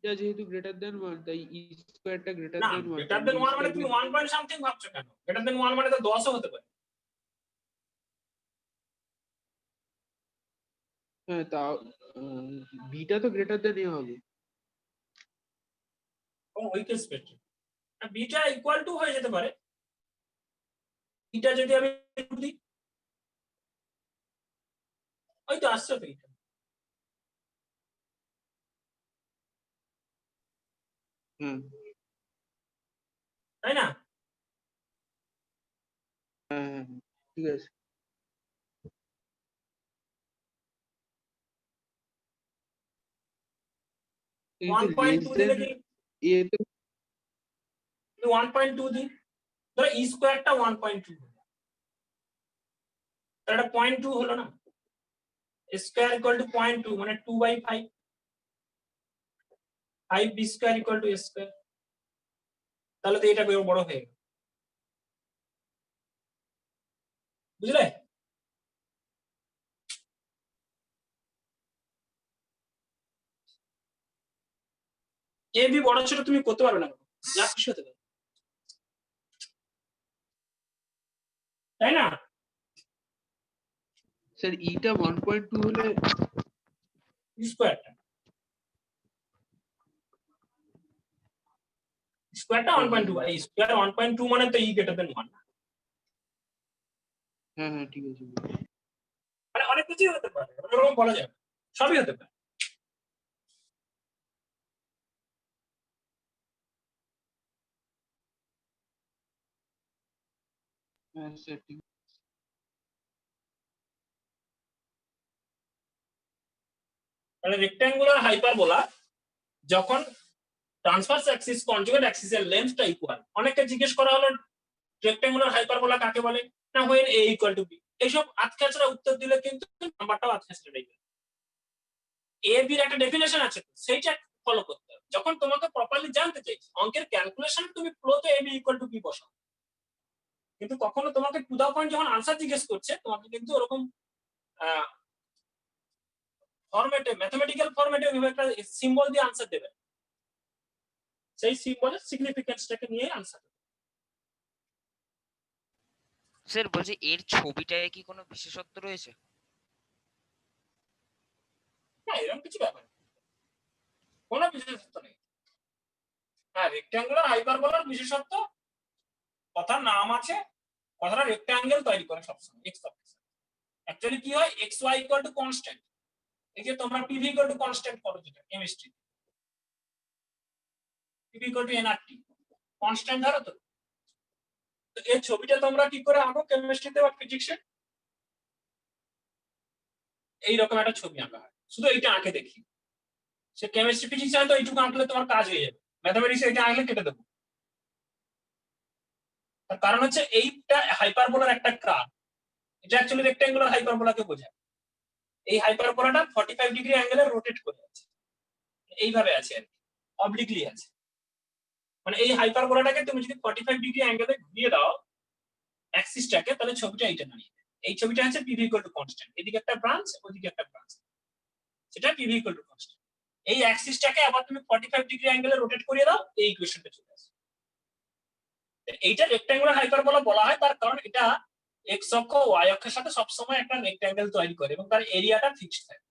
ইটা যেহেতু greater than 1 তাই ই স্কয়ারটা greater না দ্যান 1 গ্রেটার দেন 1 মানে তুমি 1 পয়েন্ট সামথিং ভাবছো কেন? গ্রেটার দেন 1 মানে তো 10 ও হতে পারে। হ্যাঁ তা বিটা তো গ্রেটার দ্যান এ হবে। ও weakest spectrum beta equal to হয়ে যেতে পারে। এটা যদি আমি দিই ওই তো আসছে তো এটা। হুম তাই না? হ্যাঁ ঠিক আছে। কিন্তু 1.2 লেস দিলে দেন কি এ তো 1.2 দিই ধরো ই স্কয়ারটা 1.2 এটা 0.2 হলো না। স্কয়ার ইকুয়াল টু 0.2 মানে 2/5 5 B square equal to A square. তাহলে তো এটা বড় হয়ে গেল, বুঝলে? এ বি বড় ছোট তুমি করতে পারবে না, যা খুশি হতে পারে, তাই না? স্যার ইটা 1.2 হলে স্কয়ারটা 1.2 এই স্কয়ার 1.2 মানে তো ই গ্রেটার দেন 1। হ্যাঁ হ্যাঁ ঠিক আছে। মানে অনেক কিছুই হতে পারে, ওরকম বলা যাবে, সবই হতে পারে। হ্যাঁ স্যার ঠিক। তাহলে রেক্ট্যাঙ্গুলার হাইপারবোলা যখন ট্রান্সভার্স অ্যাক্সিস কনজুগেট অ্যাক্সিসের লেন্থটা ইকুয়াল, অনেকটা জিজ্ঞেস করা হলো রেক্ট্যাঙ্গুলার হাইপারবোলা কাকে বলে না, when a equal to b, এইসব আতখাচড়া উত্তর দিলে কিন্তু নাম্বারটাও আতখাচড়া যাবে। এ বির একটা ডেফিনেশন আছে, সেইটা ফলো করতে হবে। যখন তোমাকে প্রপারলি জানতে চাইছি অঙ্কের ক্যালকুলেশন তুমি ফ্লোতে a b equal to b বসাও, কিন্তু কখনো তোমাকে টু দা পয়েন্ট যখন আনসার জিজ্ঞেস করছে তোমাকে কিন্তু ওরকম ফরম্যাটে ম্যাথমেটিক্যাল ফরম্যাটে একটা সিম্বল দিয়ে আনসার দেবে, সেই সিম্বলের সিগনিফিকেন্সটাকে নিয়ে আনসার দেবে। স্যার বলছি এর ছবিটায় কি কোনো বিশেষত্ব রয়েছে? না এরকম কিছু ব্যাপার কোনো বিশেষত্ব নেই। হ্যাঁ রেক্ট্যাঙ্গুলার হাইপারবোলার বিশেষত্ব কথার নাম আছে, কথাটা রেক্ট্যাঙ্গেল তৈরি করে সবসময় এক্স অক্ষে। অ্যাকচুয়ালি কি হয় X Y equal to constant, এই যে তোমরা পিভি ইকুয়াল টু কনস্ট্যান্ট করো যেটা chemistry, PV equal to NRT constant ধরো তো। এই ছবিটা তোমরা কি করে আঁকো কেমিস্ট্রিতে বা ফিজিক্সে? এইরকম একটা ছবি আঁকা হয়, শুধু এইটা আঁকে দেখি। সে কেমিস্ট্রি ফিজিক্স তো এইটুকু আঁকলে তোমার কাজ হয়ে যাবে, ম্যাথমেটিক্স এইটা আঁকলে কেটে দেবো। তার কারণ হচ্ছে এইটা হাইপারবোলার একটা ক্রাফ, এটা অ্যাকচুয়ালি রেক্ট্যাঙ্গুলার হাইপারবোলাকে বোঝায়। এই হাইপারবোলাটা 45 ডিগ্রি অ্যাঙ্গেলে রোটেট করে আছে, এইভাবে আছে আর কি, অবলিকলি আছে। মানে এই হাইপারবোলাটাকে তুমি যদি 45 ডিগ্রি অ্যাঙ্গেলে ঘুরিয়ে দাও অ্যাক্সিসটাকে, তাহলে ছবিটা এইটা দাঁড়িয়ে। এই ছবিটা হচ্ছে পিভি ইকুয়াল টু কনস্ট্যান্ট, এদিকে একটা ব্রাঞ্চ ওদিকে একটা ব্রাঞ্চ, সেটা পিভি ইকুয়াল টু কনস্ট্যান্ট। এই অ্যাক্সিসটাকে আবার তুমি 45 ডিগ্রি অ্যাঙ্গেলে রোটেট করিয়ে দাও, এই ইকুয়েশনটা চলে আসে। এইটা রেক্ট্যাঙ্গুলার হাইপারবোলা বলা হয় তার কারণ এটা এক্স অক্ষ ওয়াই অক্ষের সাথে সবসময় একটা রেক্ট্যাঙ্গেল তৈরি করে এবং তার এরিয়াটা ফিক্সড থাকে।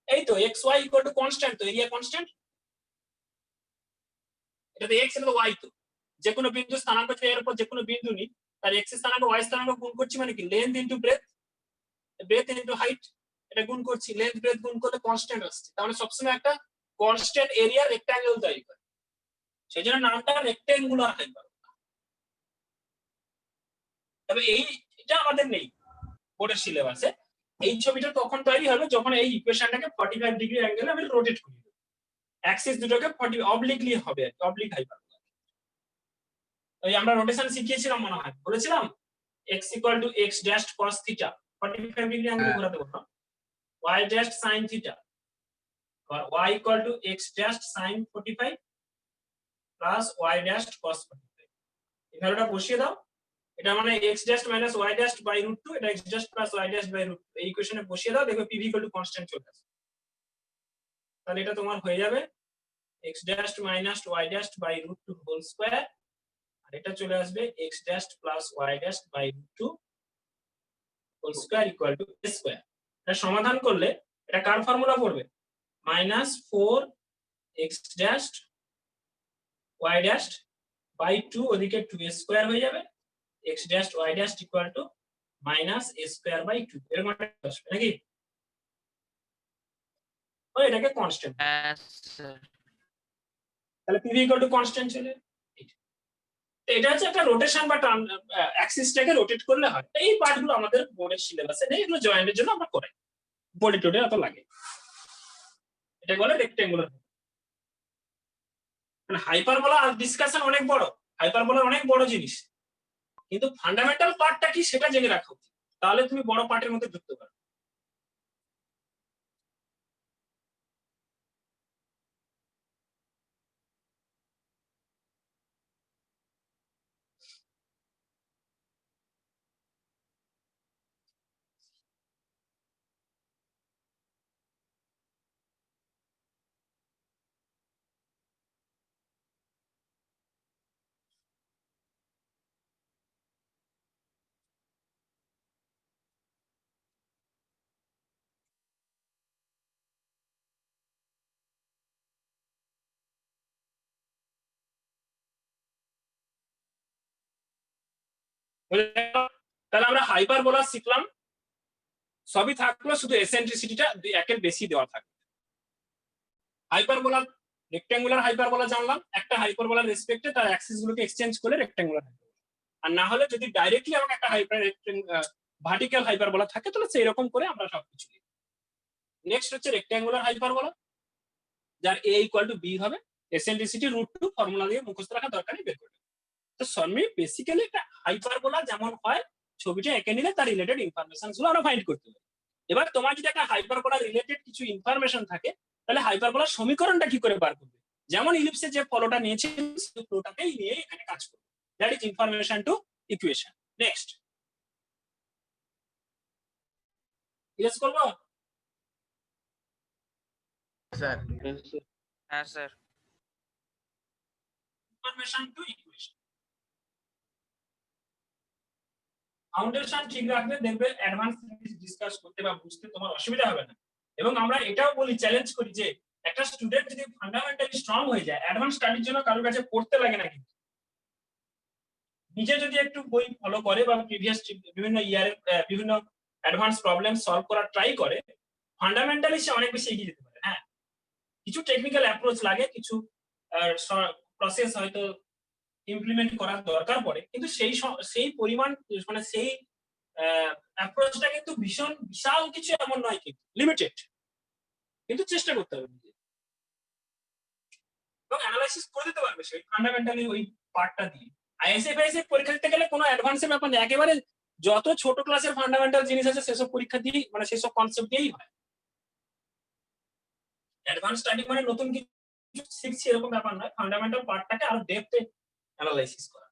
এই তো X Y equal to constant, তো এরিয়া কনস্ট্যান্ট। এটা তো এক্স এটা ওয়াই, তো যে কোনো বিন্দু স্থানাঙ্ক এর উপর যে কোনো বিন্দু নিই তার এক্স স্থানাঙ্ক ওয়াই স্থানাঙ্ক গুণ করছি, মানে কি length into breadth, breadth into height, এটা গুণ করছি, লেন্থ ব্রেথ গুণ করলে কনস্ট্যান্ট আসছে। তার মানে সবসময় একটা কনস্ট্যান্ট এরিয়া রেক্ট্যাঙ্গেল তৈরি করে, সেই জন্য নামটা রেক্ট্যাঙ্গুলার হাইপারবোলা। তবে এইটা আমাদের নেই বোর্ডের সিলেবাসে। এই ছবিটা তখন তৈরি হবে যখন এই ইকুয়েশনটাকে 45 ডিগ্রি অ্যাঙ্গেলে আমি রোটেট করি, অ্যাক্সিস দুটোকে 40 অবলিকলি হবে, অবলিক হাইপারবোলা। ওই আমরা রোটেশন শিখিয়েছিলাম মনে হয়, বলেছিলাম x equal to x dash cos theta 45 degree অ্যাঙ্গেলে ঘোরাতে বললাম, y ড্যাশ sin থিটা আর y equal to x dash sin 45 plus y dash cos 45। এই ভ্যালুটা বসিয়ে দাও, এটা মানে x dash minus y dash by √2, এটা x dash plus y dash by √2, এই ইকুয়েশনে বসিয়ে দাও, দেখো p v equal to constant চলে আসে। তাহলে এটা তোমার হয়ে যাবে x dash minus y dash by root 2 whole square, আর এটা চলে আসবে x dash plus y dash by root 2 whole square equal to a square. এটা সমাধান করলে এটা কার ফর্মুলা পড়বে? Minus 4x dash y dash by 2, ওদিকে 2a স্কয়ার হয়ে যাবে, x dash y dash equal to minus a square by 2, এরকম একটা আসবে নাকি? ও এটাকে কনস্ট্যান্ট, হ্যাঁ স্যার। তাহলে pv ইকুয়াল টু কনস্ট্যান্ট চলে। এটা হচ্ছে একটা রোটেশন বা অ্যাক্সিসটাকে রোটেট করলে হয়। এই পার্টগুলো আমাদের বোর্ডের সিলেবাসে নেই, এগুলো জয়েন্টের জন্য আমরা করাই, বোর্ডে টোডে এত লাগে। এটা বলে রেক্টেঙ্গুলার। মানে হাইপারবোলা আর ডিসকাশন অনেক বড়, হাইপারবোলা অনেক বড় জিনিস, কিন্তু ফান্ডামেন্টাল পার্টটা কি সেটা জেনে রাখা উচিত, তাহলে তুমি বড় পার্টের মধ্যে ঢুকতে পারো। তাহলে আমরা হাইপারবোলা শিখলাম, সবই থাকলো, শুধু এসেন্ট্রিসিটিটা 1-এর বেশি দেওয়া থাকবে। হাইপারবোলা রেক্ট্যাঙ্গুলার হাইপারবোলা জানলাম, একটা হাইপারবোলার রেসপেক্টে তার অ্যাক্সিস গুলোকে এক্সচেঞ্জ করে রেক্ট্যাঙ্গুলার হাইপারবোলা, আর না হলে যদি ডাইরেক্টলি আমাকে একটা ভার্টিক্যাল হাইপারবোলা থাকে তাহলে সেই রকম করে আমরা সবকিছু লিখি। নেক্সট হচ্ছে রেক্ট্যাঙ্গুলার হাইপারবোলা, যার a ইকুয়াল টু b হবে, এসেন্ট্রিসিটি √2 ফর্মুলা দিয়ে মুখস্থ রাখা দরকার নেই, বের করে। তো সরমি বেসিক্যালি একটা হাইপারবোলা যেমন হয় ছবিটা এঁকে নিলে তার রিলেটেড ইনফরমেশন গুলো আমরা ফাইন্ড করতে পারি। এবার তোমার যদি একটা হাইপারবোলা রিলেটেড কিছু ইনফরমেশন থাকে তাহলে হাইপারবোলার সমীকরণটা কি করে বার করবে? যেমন ইলিপসে যে ফলোটা নিয়েছে সেই ফলোটাকেই নিয়ে এখানে কাজ করবে, that is information to equation. Next yes করবো স্যার। হ্যাঁ sir. Information to equation, foundation ঠিক রাখলে দেখবে অ্যাডভান্স ডিসকাস করতে বা বুঝতে তোমার অসুবিধা হবে না। এবং আমরা এটাও বলি, চ্যালেঞ্জ করি যে একটা স্টুডেন্ট যদি ফান্ডামেন্টালি স্ট্রং হয়ে যায়, অ্যাডভান্স স্টাডির জন্য কারোর কাছে পড়তে লাগে না, কিন্তু নিজে যদি একটু বই ফলো করে বা প্রিভিয়াস বিভিন্ন ইয়ারের বিভিন্ন অ্যাডভান্স প্রবলেম সলভ করার ট্রাই করে, ফান্ডামেন্টালি সে অনেক বেশি এগিয়ে যেতে পারে। হ্যাঁ, কিছু টেকনিক্যাল অ্যাপ্রোচ লাগে, কিছু প্রসেস হয়তো ইমপ্লিমেন্ট করার দরকার পড়ে, কিন্তু সেই পরিমাণ মানে সেই অ্যাপ্রোচটা কিন্তু ভীষণ বিশাল কিছু এমন নয়, কিন্তু লিমিটেড, কিন্তু চেষ্টা করতে হবে এবং অ্যানালাইসিস করে দিতে পারবে সেই ফান্ডামেন্টালি ওই পার্টটা দিয়ে। আইএসএফআইএস পরীক্ষা দিতে গেলে কোনো অ্যাডভান্সের ব্যাপার নেই, একেবারে যত ছোট ক্লাসের ফান্ডামেন্টাল জিনিস আছে সেসব পরীক্ষা দিয়েই, মানে সেসব কনসেপ্ট দিয়েই হয়। অ্যাডভান্স স্টাডি মানে নতুন কিছু শিখছি এরকম ব্যাপার নয়, ফান্ডামেন্টাল পার্টটাকে আরো ডেপথে অ্যানালাইসিস করা।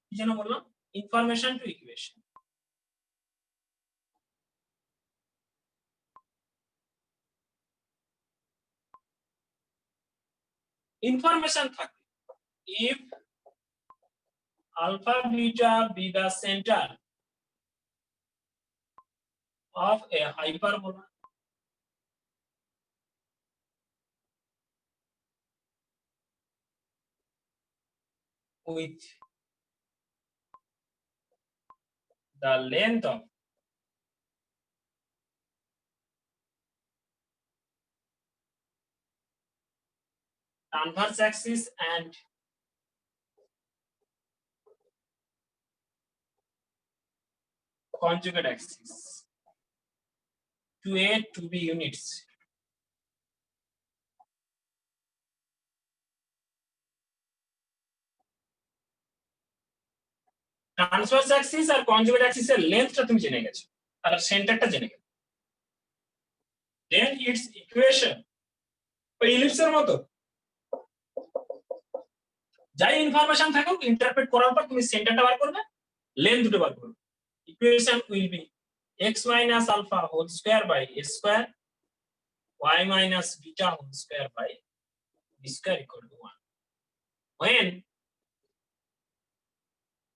কি যেন বললাম? Information to equation. ইনফরমেশন থাকে, if alpha beta be the center of a hyperbola with the length of transverse axis and conjugate axis to A to B units, transverse axis আর conjugate অ্যাক্সিসের লেন্থটা তুমি জেনে গেছো আর সেন্টারটা জেনে গেছো, দেন ইটস ইকুয়েশন ওই ইলিপসের মতো যাই ইনফরমেশন থাকুক ইন্টারপ্রেট করার পর তুমি সেন্টারটা বার করবে, লেন্থ দুটো বার করবে। Equation will be x minus alpha whole square by a square y minus beta whole square by b square equal to 1. When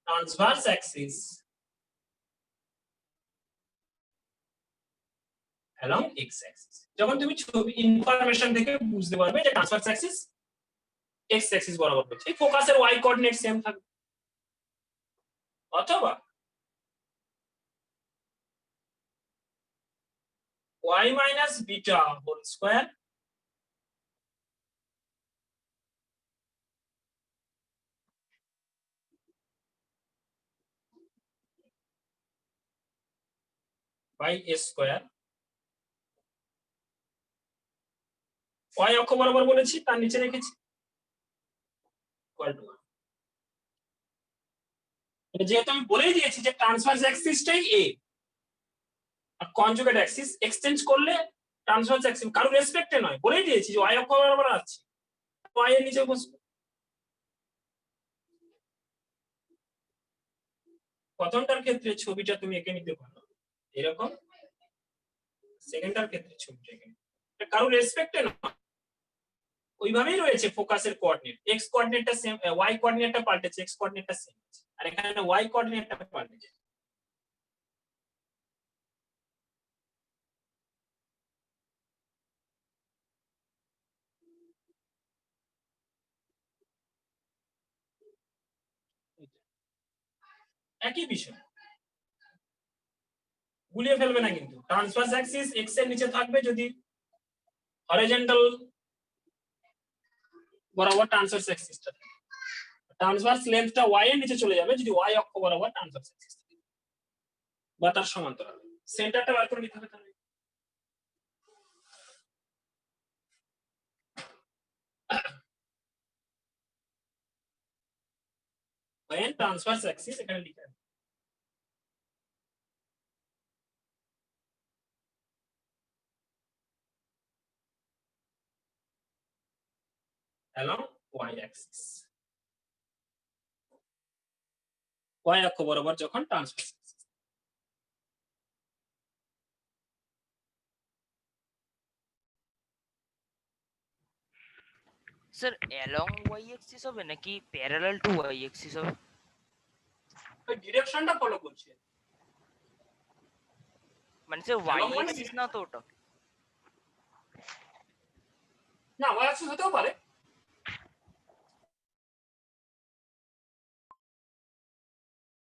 transverse axis along x axis, যখন তুমি ছবি ইনফরমেশন থেকে বুঝতে পারবে যে ট্রান্সভার্স অ্যাক্সিস x অ্যাক্সিস বরাবর রয়েছে, এই ফোকাসের y কোঅর্ডিনেট সেম থাকবে, অথবা y minus beta whole square by a square, y অক্ষ বরাবর বলেছি, তার নিচে রেখেছি equal to 1. যেহেতু আমি বলেই দিয়েছি যে ট্রান্সভার্স অ্যাক্সিসটাই a আর কনজুগেট অ্যাক্সিস এক্সচেঞ্জ করলে ট্রান্সভার্স অ্যাক্সিস কারো রেসপেক্টে নয়, বলেই দিয়েছি যে y অক্ষ বরাবর আছে, y এর নিচে বসবে। প্রথমটার ক্ষেত্রে ছবিটা তুমি এঁকে নিতে পারো এরকম, সেকেন্ডটার ক্ষেত্রে ছবিটা এঁকে নিতে কারো রেসপেক্টে নয়, ওইভাবেই রয়েছে ফোকাসের কোঅর্ডিনেট, x কোঅর্ডিনেটটা সেম, y কোঅর্ডিনেটটা পাল্টেছে, x কোঅর্ডিনেটটা সেম আছে, আর এখানে y কোঅর্ডিনেটটা পাল্টেছে। একই বিষয়, গুলিয়ে ফেলবে না কিন্তু। ট্রান্সভার্স অ্যাক্সিস x এর নিচে থাকবে যদি হরিজন্টাল বরাবর ট্রান্সভার্স অ্যাক্সিসটা থাকে, ট্রান্সভার্স লেন্থটা y এর নিচে চলে যাবে যদি y অক্ষ বরাবর ট্রান্সভার্স অ্যাক্সিস থাকে বা তার সমান্তরাল। সেন্টারটা বার করে নিতে হবে তাহলে। when transverse axis এখানে লিখে আছে along y axis, y অক্ষ বরাবর যখন transverse axis. Sir along Y axis হবে নাকি প্যারালাল টু ওয়াই এক্সিস হবে? ওই ডিরেকশনটা ফলো করছে, মানে স্যার ওয়াই Along মানে এক্সিস না তো ওটা? না y axis হতেও পারে,